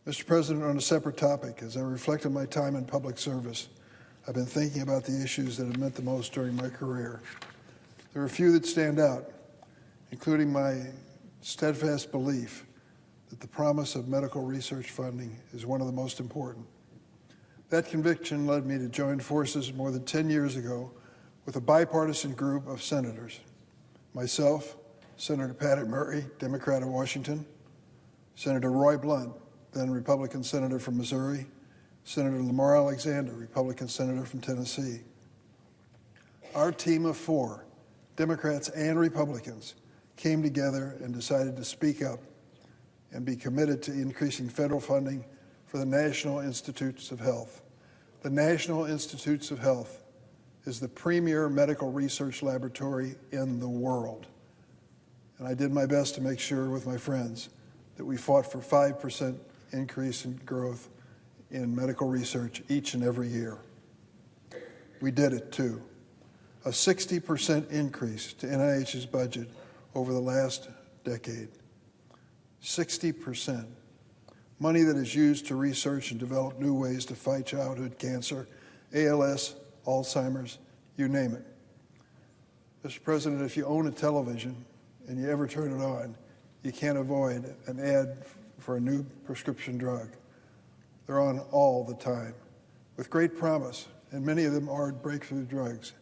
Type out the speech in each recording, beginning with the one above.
Mr. President, on a separate topic, as I reflect on my time in public service, I've been thinking about the issues that have meant the most during my career. There are a few that stand out, including my steadfast belief that the promise of medical research funding is one of the most important. That conviction led me to join forces more than 10 years ago with a bipartisan group of senators. Myself, Senator Patty Murray, Democrat of Washington, Senator Roy Blunt, then Republican Senator from Missouri, Senator Lamar Alexander, Republican Senator from Tennessee. Our team of 4, Democrats and Republicans, came together and decided to speak up and be committed to increasing federal funding for the National Institutes of Health. The National Institutes of Health is the premier medical research laboratory in the world. And I did my best to make sure with my friends that we fought for 5% increase in growth in medical research each and every year. We did it too. A 60% increase to NIH's budget over the last decade. 60%. Money that is used to research and develop new ways to fight childhood cancer, ALS, Alzheimer's, you name it. Mr. President, if you own a television and you ever turn it on, you can't avoid an ad for a new prescription drug. They're on all the time, with great promise, and many of them are breakthrough drugs.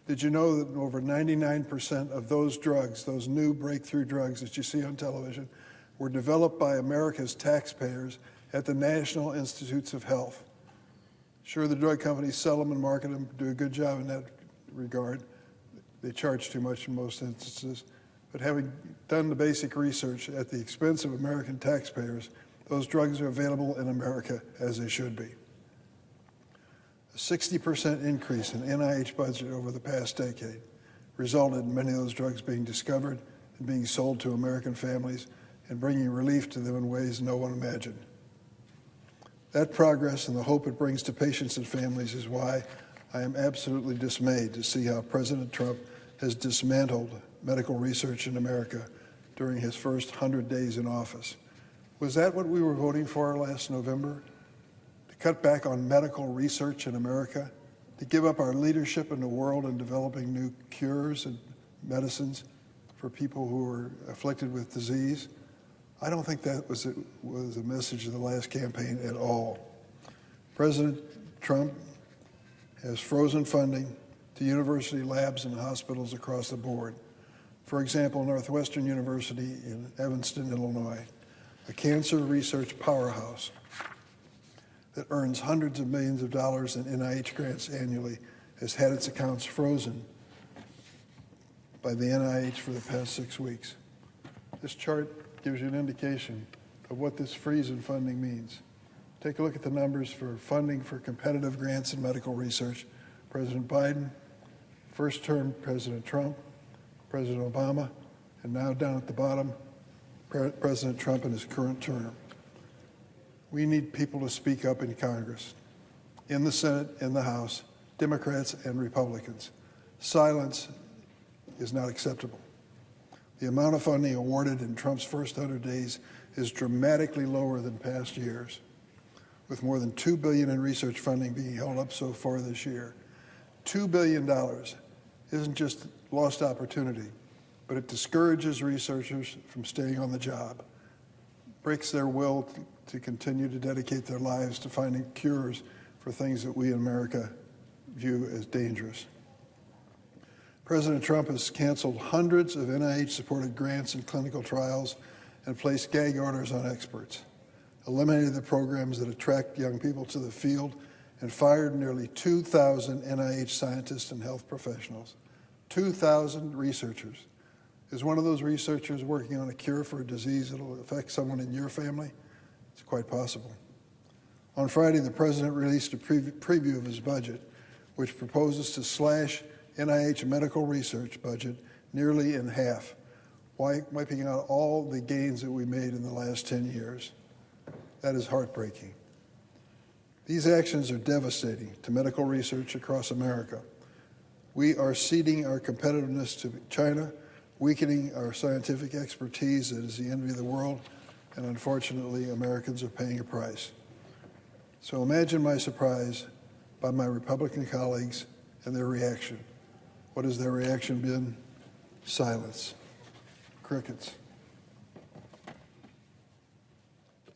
Did you know that over 99% of those drugs, those new breakthrough drugs that you see on television, were developed by America's taxpayers at the National Institutes of Health? Sure, the drug companies sell them and market them, do a good job in that regard. They charge too much in most instances. But having done the basic research at the expense of American taxpayers, those drugs are available in America as they should be. A 60% increase in NIH budget over the past decade resulted in many of those drugs being discovered and being sold to American families and bringing relief to them in ways no one imagined. That progress and the hope it brings to patients and families is why I am absolutely dismayed to see how President Trump has dismantled medical research in America during his first 100 days in office. Was that what we were voting for last November? To cut back on medical research in America? To give up our leadership in the world in developing new cures and medicines for people who are afflicted with disease? I don't think that was a message of the last campaign at all. President Trump has frozen funding to university labs and hospitals across the board. For example, Northwestern University in Evanston, Illinois, a cancer research powerhouse that earns hundreds of millions of dollars in NIH grants annually, has had its accounts frozen by the NIH for the past 6 weeks. This chart gives you an indication of what this freeze in funding means. Take a look at the numbers for funding for competitive grants in medical research. President Biden, first term President Trump, President Obama, and now down at the bottom, President Trump in his current term. We need people to speak up in Congress, in the Senate, in the House, Democrats and Republicans. Silence is not acceptable. The amount of funding awarded in Trump's first 100 days is dramatically lower than past years, with more than $2 billion in research funding being held up so far this year. $2 billion isn't just lost opportunity, but it discourages researchers from staying on the job, breaks their will to continue to dedicate their lives to finding cures for things that we in America view as dangerous. President Trump has canceled hundreds of NIH-supported grants and clinical trials and placed gag orders on experts, eliminated the programs that attract young people to the field, and fired nearly 2,000 NIH scientists and health professionals. 2,000 researchers. Is one of those researchers working on a cure for a disease that will affect someone in your family? It's quite possible. On Friday, the president released a preview of his budget, which proposes to slash NIH medical research budget nearly in half, wiping out all the gains that we made in the last 10 years. That is heartbreaking. These actions are devastating to medical research across America. We are ceding our competitiveness to China, weakening our scientific expertise that is the envy of the world, and unfortunately, Americans are paying a price. So imagine my surprise by my Republican colleagues and their reaction. What has their reaction been? Silence. Crickets.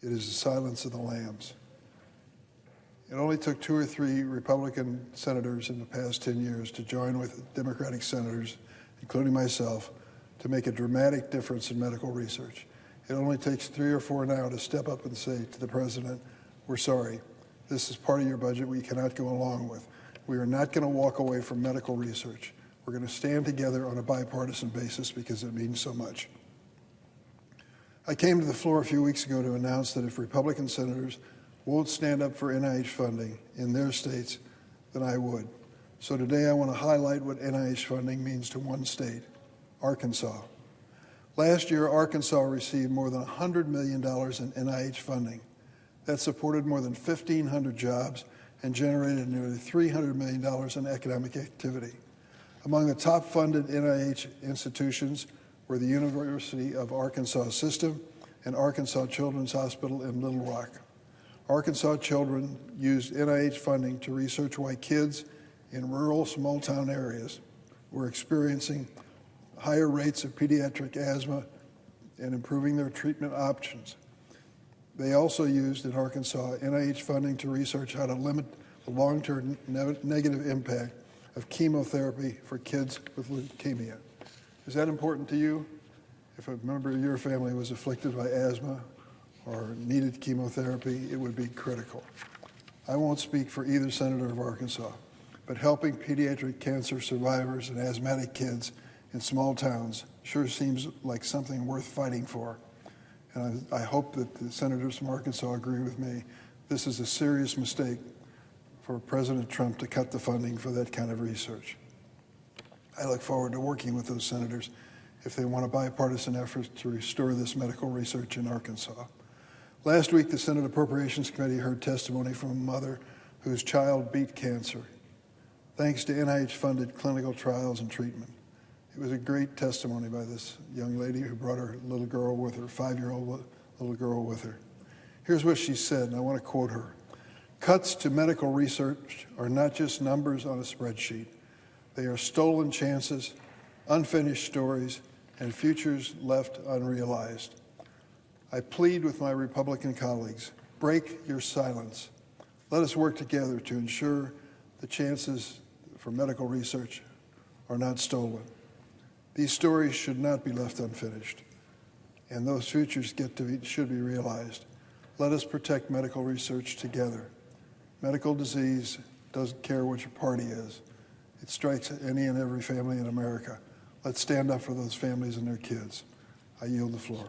It is the silence of the lambs. It only took 2 or 3 Republican senators in the past 10 years to join with Democratic senators, including myself, to make a dramatic difference in medical research. It only takes 3 or 4 now to step up and say to the president, we're sorry, this is part of your budget we cannot go along with. We are not going to walk away from medical research. We're going to stand together on a bipartisan basis because it means so much. I came to the floor a few weeks ago to announce that if Republican senators won't stand up for NIH funding in their states, then I would. So today I want to highlight what NIH funding means to one state, Arkansas. Last year, Arkansas received more than $100 million in NIH funding. That supported more than 1,500 jobs and generated nearly $300 million in economic activity. Among the top funded NIH institutions were the University of Arkansas System and Arkansas Children's Hospital in Little Rock. Arkansas children used NIH funding to research why kids in rural small-town areas were experiencing higher rates of pediatric asthma and improving their treatment options. They also used in Arkansas NIH funding to research how to limit the long-term negative impact of chemotherapy for kids with leukemia. Is that important to you? If a member of your family was afflicted by asthma or needed chemotherapy, it would be critical. I won't speak for either senator of Arkansas, but helping pediatric cancer survivors and asthmatic kids in small towns sure seems like something worth fighting for. And I hope that the senators from Arkansas agree with me. This is a serious mistake for President Trump to cut the funding for that kind of research. I look forward to working with those senators if they want a bipartisan effort to restore this medical research in Arkansas. Last week, the Senate Appropriations Committee heard testimony from a mother whose child beat cancer, thanks to NIH-funded clinical trials and treatment. It was a great testimony by this young lady who brought her little girl with her, 5-year-old little girl with her. Here's what she said, and I want to quote her. Cuts to medical research are not just numbers on a spreadsheet. They are stolen chances, unfinished stories, and futures left unrealized. I plead with my Republican colleagues, break your silence. Let us work together to ensure the chances for medical research are not stolen. These stories should not be left unfinished, and those futures should be realized. Let us protect medical research together. Medical disease doesn't care what your party is. It strikes any and every family in America. Let's stand up for those families and their kids. I yield the floor.